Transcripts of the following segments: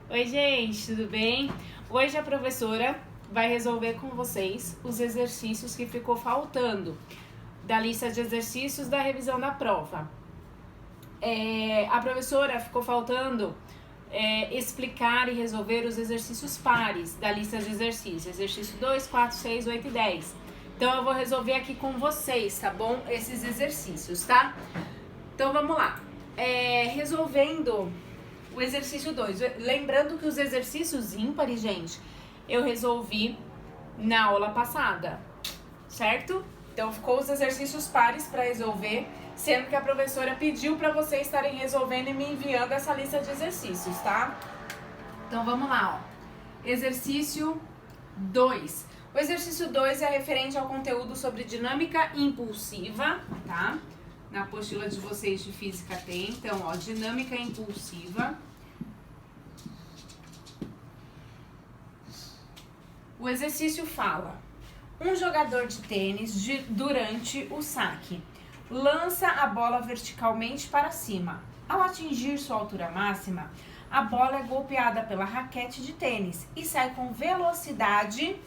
Oi, gente, tudo bem? Hoje a professora vai resolver com vocês os exercícios que ficou faltando da lista de exercícios da revisão da prova. A professora ficou faltando explicar e resolver os exercícios pares da lista de exercícios, exercício 2, 4, 6, 8 e 10. Então eu vou resolver aqui com vocês, tá bom? Esses exercícios, tá? Então vamos lá. Resolvendo o exercício 2. Lembrando que os exercícios ímpares, gente, eu resolvi na aula passada, certo? Então ficou os exercícios pares para resolver, sendo que a professora pediu para vocês estarem resolvendo e me enviando essa lista de exercícios, tá? Então vamos lá, ó. Exercício 2. O exercício 2 é referente ao conteúdo sobre dinâmica impulsiva, tá? Na apostila de vocês de física tem, então, ó, dinâmica impulsiva. O exercício fala: um jogador de tênis, durante o saque, lança a bola verticalmente para cima. Ao atingir sua altura máxima, a bola é golpeada pela raquete de tênis e sai com velocidade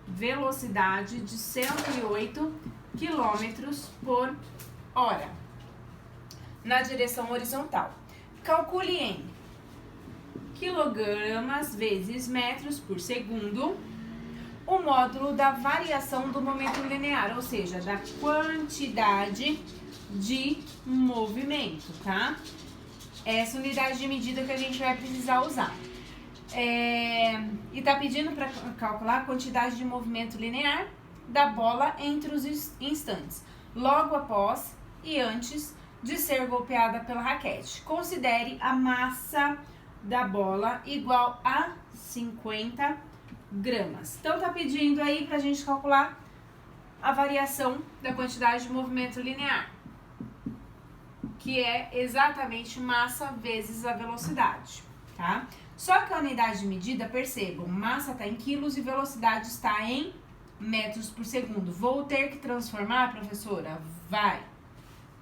de 108 km por hora na direção horizontal. Calcule em quilogramas vezes metros por segundo o módulo da variação do momento linear, ou seja, da quantidade de movimento, tá? Essa unidade de medida que a gente vai precisar usar. E tá pedindo para calcular a quantidade de movimento linear da bola entre os instantes, logo após e antes de ser golpeada pela raquete. Considere a massa da bola igual a 50 gramas. Então tá pedindo aí pra gente calcular a variação da quantidade de movimento linear, que é exatamente massa vezes a velocidade, tá? Só que a unidade de medida, percebam, massa está em quilos e velocidade está em metros por segundo. Vou ter que transformar, professora? Vai,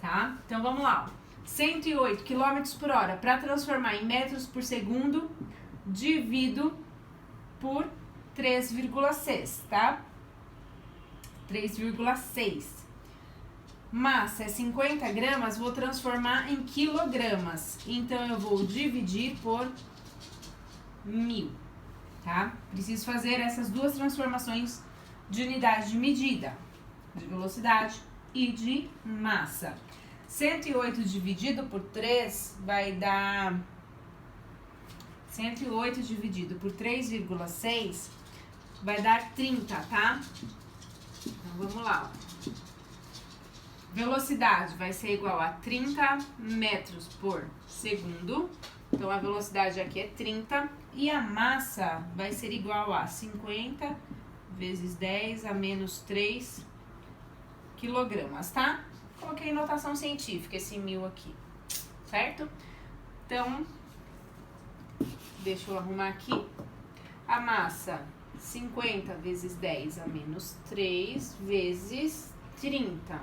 tá? Então vamos lá. 108 km por hora. Para transformar em metros por segundo, divido por 3,6, tá? 3,6. Massa é 50 gramas, vou transformar em quilogramas. Então eu vou dividir por 1000, tá? Preciso fazer essas duas transformações de unidade de medida, de velocidade e de massa. 108 dividido por 3 vai dar... 108 dividido por 3,6 vai dar 30, tá? Então vamos lá. Velocidade vai ser igual a 30 metros por segundo. Então a velocidade aqui é 30 e a massa vai ser igual a 50 vezes 10 a menos 3 quilogramas, tá? Coloquei notação científica esse 1000 aqui, certo? Então, deixa eu arrumar aqui. A massa, 50 vezes 10 a menos 3 vezes 30.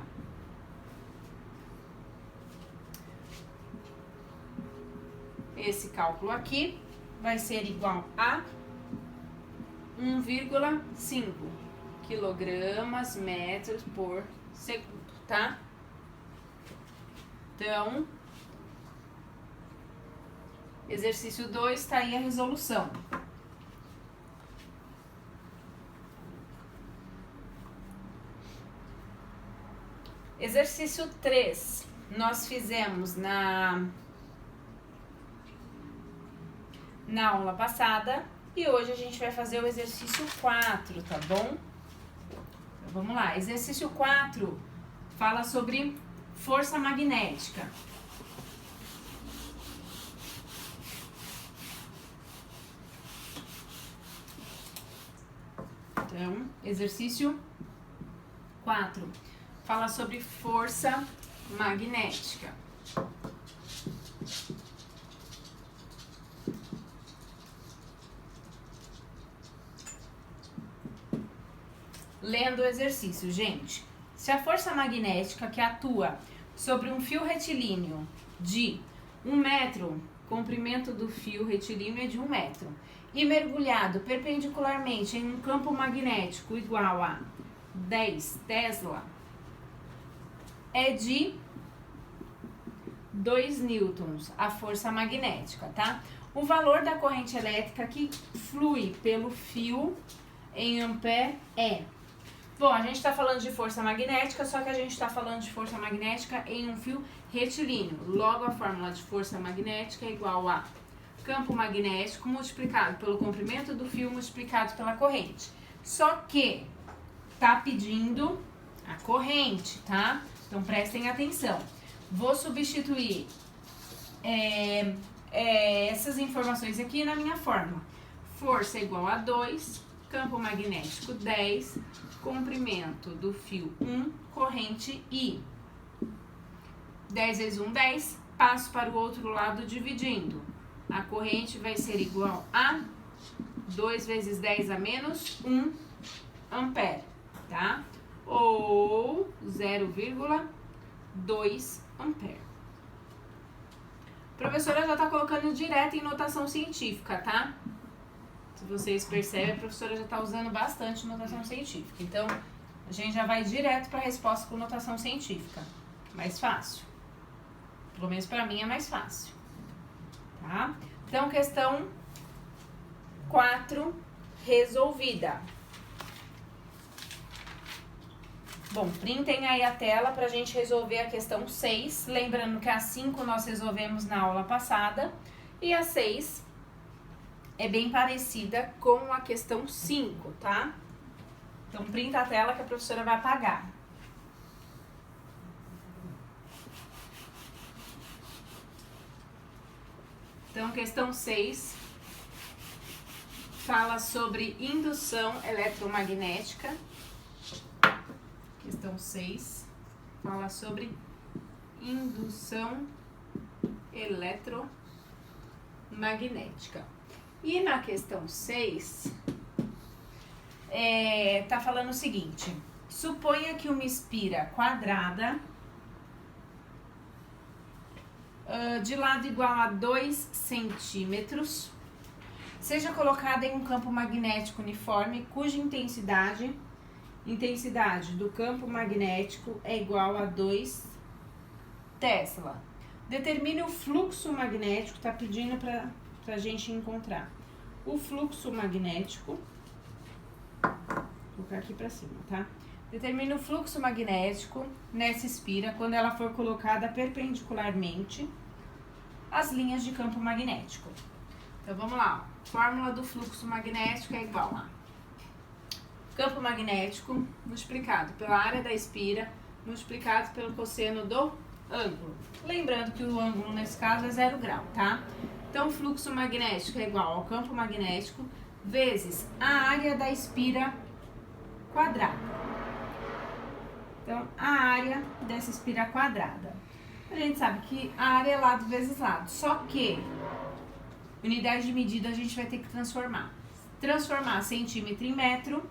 Esse cálculo aqui vai ser igual a 1,5 quilogramas metros por segundo, tá? Então, exercício 2 está aí a resolução. Exercício 3, nós fizemos na aula passada e hoje a gente vai fazer o exercício 4, tá bom? Então, vamos lá. Exercício 4 fala sobre força magnética. Então, exercício 4 fala sobre força magnética. Lendo o exercício, gente. Se a força magnética que atua sobre um fio retilíneo de 1 metro comprimento do fio retilíneo é de 1 metro. E mergulhado perpendicularmente em um campo magnético igual a 10 Tesla, é de 2 newtons a força magnética, tá? O valor da corrente elétrica que flui pelo fio em ampere é... Bom, a gente está falando de força magnética, só que a gente está falando de força magnética em um fio retilíneo. Logo, a fórmula de força magnética é igual a campo magnético multiplicado pelo comprimento do fio multiplicado pela corrente. Só que tá pedindo a corrente, tá? Então, prestem atenção. Vou substituir essas informações aqui na minha fórmula. Força igual a 2, campo magnético 10, comprimento do fio 1, corrente I. 10 vezes 1, 10, passo para o outro lado dividindo. A corrente vai ser igual a 2 vezes 10 a menos 1 ampere, tá? Ou 0,2 ampere. A professora já está colocando direto em notação científica, tá? Se vocês percebem, a professora já está usando bastante notação científica. Então, a gente já vai direto para a resposta com notação científica. Mais fácil. Pelo menos para mim é mais fácil. Tá? Então, questão 4 resolvida. Bom, printem aí a tela para a gente resolver a questão 6. Lembrando que a 5 nós resolvemos na aula passada. E a 6 é bem parecida com a questão 5, tá? Então, printa a tela que a professora vai apagar. Então, questão 6 fala sobre indução eletromagnética. Questão 6 fala sobre indução eletromagnética. E na questão 6, tá falando o seguinte: suponha que uma espira quadrada de lado igual a 2 centímetros seja colocada em um campo magnético uniforme cuja intensidade do campo magnético é igual a 2 Tesla. Determine o fluxo magnético, tá pedindo pra gente encontrar o fluxo magnético. Vou colocar aqui pra cima, tá? Determine o fluxo magnético nessa espira quando ela for colocada perpendicularmente às linhas de campo magnético. Então, vamos lá. Fórmula do fluxo magnético é igual a campo magnético multiplicado pela área da espira multiplicado pelo cosseno do ângulo. Lembrando que o ângulo nesse caso é 0 grau, tá? Então, o fluxo magnético é igual ao campo magnético vezes a área da espira quadrada. Então, a área dessa espira quadrada. A gente sabe que a área é lado vezes lado, só que unidade de medida a gente vai ter que transformar. Transformar centímetro em metro,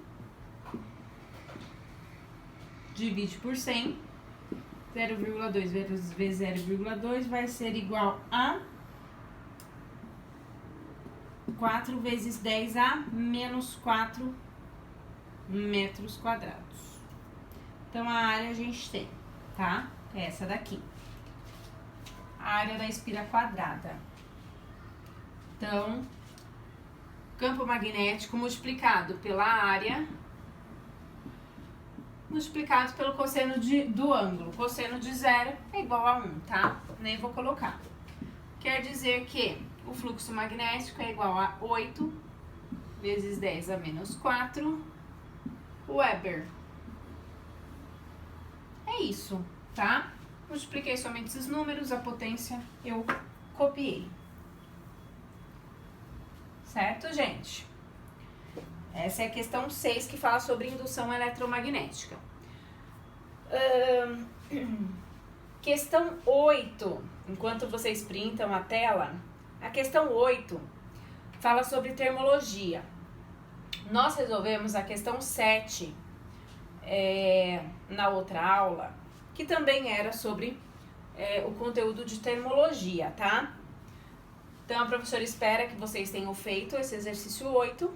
divide por 100, 0,2 vezes 0,2 vai ser igual a 4 vezes 10 a menos 4 metros quadrados. Então, a área a gente tem, tá? É essa daqui. A área da espira quadrada. Então, campo magnético multiplicado pela área multiplicado pelo cosseno do ângulo. Cosseno de 0 é igual a 1, tá? Nem vou colocar. Quer dizer que o fluxo magnético é igual a 8 vezes 10 a menos 4 Weber. É isso, tá? Multipliquei somente esses números, a potência eu copiei. Certo, gente? Essa é a questão 6 que fala sobre indução eletromagnética. Questão 8, enquanto vocês printam a tela, a questão 8 fala sobre termologia. Nós resolvemos a questão 7 na outra aula, que também era sobre o conteúdo de termologia, tá? Então, a professora espera que vocês tenham feito esse exercício 8,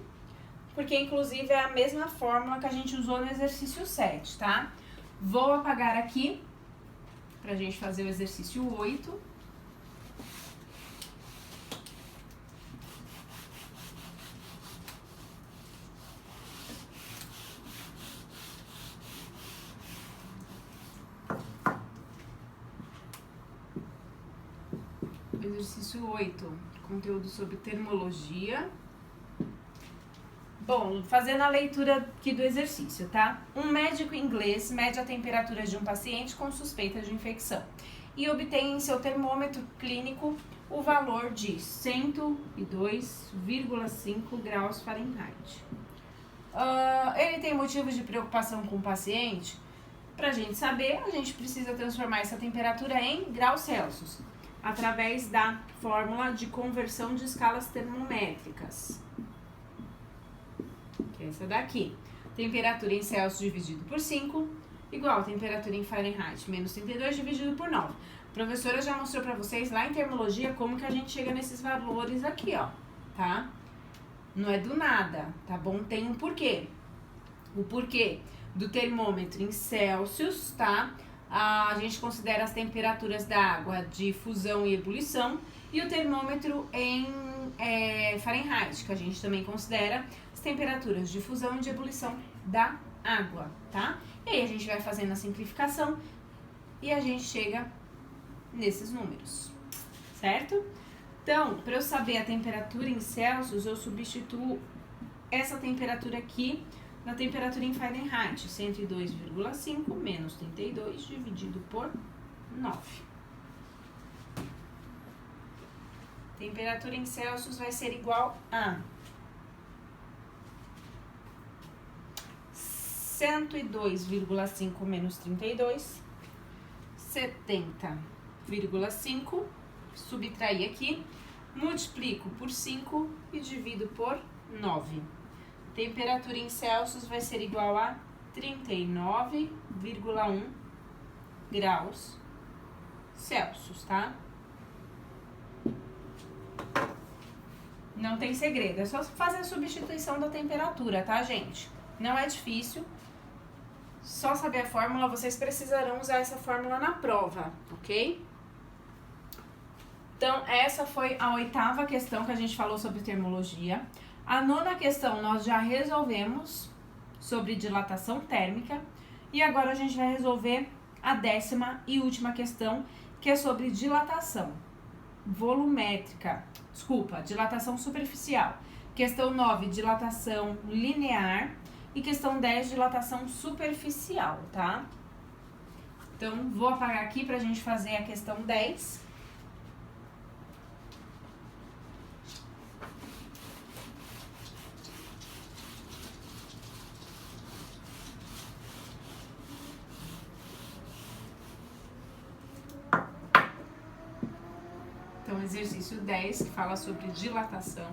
porque inclusive é a mesma fórmula que a gente usou no exercício 7, tá? Vou apagar aqui pra gente fazer o exercício 8. Exercício 8, conteúdo sobre termologia. Bom, fazendo a leitura aqui do exercício, tá? Um médico inglês mede a temperatura de um paciente com suspeita de infecção e obtém em seu termômetro clínico o valor de 102,5 graus Fahrenheit. Ele tem motivos de preocupação com o paciente? Pra gente saber, a gente precisa transformar essa temperatura em graus Celsius, através da fórmula de conversão de escalas termométricas, que é essa daqui. Temperatura em Celsius dividido por 5, igual a temperatura em Fahrenheit, menos 32 dividido por 9. A professora já mostrou para vocês lá em termologia como que a gente chega nesses valores aqui, ó, tá? Não é do nada, tá bom? Tem um porquê. O porquê do termômetro em Celsius, tá? A gente considera as temperaturas da água de fusão e ebulição, e o termômetro em Fahrenheit, que a gente também considera as temperaturas de fusão e de ebulição da água, tá? E aí a gente vai fazendo a simplificação e a gente chega nesses números, certo? Então, para eu saber a temperatura em Celsius, eu substituo essa temperatura aqui na temperatura em Fahrenheit, 102,5 menos 32 dividido por 9. Temperatura em Celsius vai ser igual a 102,5 menos 32, 70,5, subtrair aqui, multiplico por 5 e divido por 9. Temperatura em Celsius vai ser igual a 39,1 graus Celsius, tá? Não tem segredo, é só fazer a substituição da temperatura, tá, gente? Não é difícil, só saber a fórmula, vocês precisarão usar essa fórmula na prova, ok? Então, essa foi a 8ª questão que a gente falou sobre termologia. A 9ª questão nós já resolvemos sobre dilatação térmica e agora a gente vai resolver a 10ª e última questão, que é sobre dilatação volumétrica, dilatação superficial. Questão 9, dilatação linear e questão 10, dilatação superficial, tá? Então, vou apagar aqui pra gente fazer a questão 10. Então, exercício 10, que fala sobre dilatação.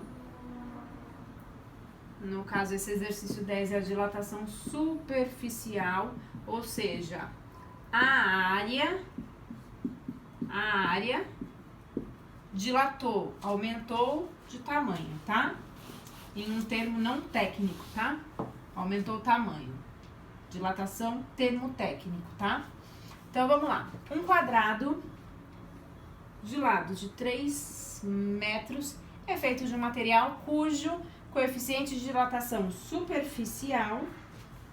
No caso, esse exercício 10 é a dilatação superficial, ou seja, a área dilatou, aumentou de tamanho, tá? Em um termo não técnico, tá? Aumentou o tamanho. Dilatação, termo técnico, tá? Então, vamos lá. Um quadrado de lado de 3 metros é feito de um material cujo coeficiente de dilatação superficial, vou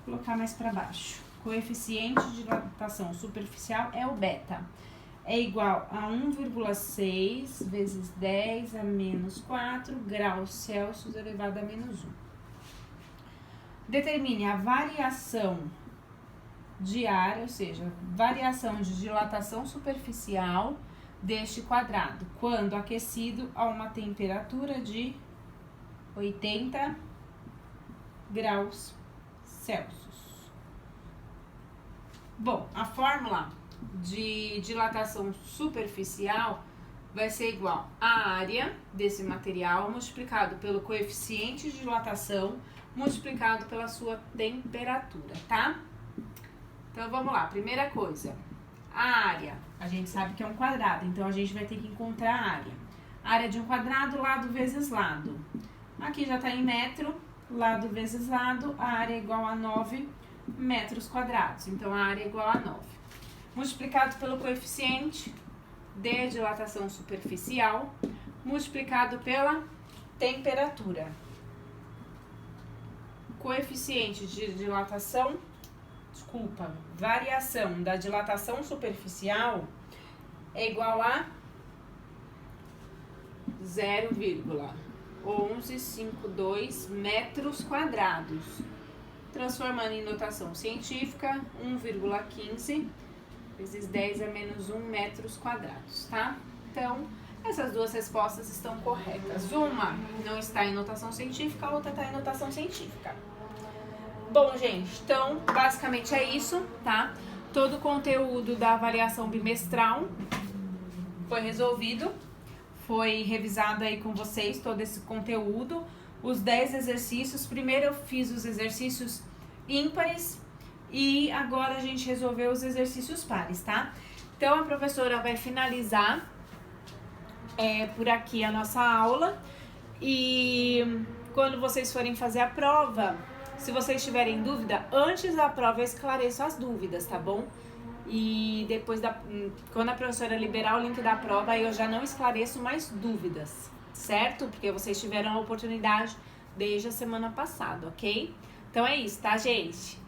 colocar mais para baixo, coeficiente de dilatação superficial é o beta, é igual a 1,6 vezes 10 a menos 4 graus Celsius elevado a menos 1. Determine a variação de área, ou seja, variação de dilatação superficial deste quadrado, quando aquecido a uma temperatura de 80 graus Celsius. Bom, a fórmula de dilatação superficial vai ser igual à área desse material multiplicado pelo coeficiente de dilatação multiplicado pela sua temperatura, tá? Então, vamos lá. Primeira coisa, a área, a gente sabe que é um quadrado, então a gente vai ter que encontrar a área. Área de um quadrado, lado vezes lado. Aqui já está em metro, lado vezes lado, a área é igual a 9 metros quadrados. Então, a área é igual a 9. Multiplicado pelo coeficiente de dilatação superficial, multiplicado pela temperatura. Coeficiente de dilatação, variação da dilatação superficial é igual a 0,1152 metros quadrados. Transformando em notação científica, 1,15 vezes 10 a menos 1 metros quadrados, tá? Então, essas duas respostas estão corretas. Uma não está em notação científica, a outra está em notação científica. Bom, gente, então, basicamente é isso, tá? Todo o conteúdo da avaliação bimestral foi resolvido, foi revisado aí com vocês todo esse conteúdo, os 10 exercícios. Primeiro eu fiz os exercícios ímpares e agora a gente resolveu os exercícios pares, tá? Então, a professora vai finalizar por aqui a nossa aula e quando vocês forem fazer a prova, se vocês tiverem dúvida, antes da prova eu esclareço as dúvidas, tá bom? E depois, quando a professora liberar o link da prova, aí eu já não esclareço mais dúvidas, certo? Porque vocês tiveram a oportunidade desde a semana passada, ok? Então é isso, tá, gente?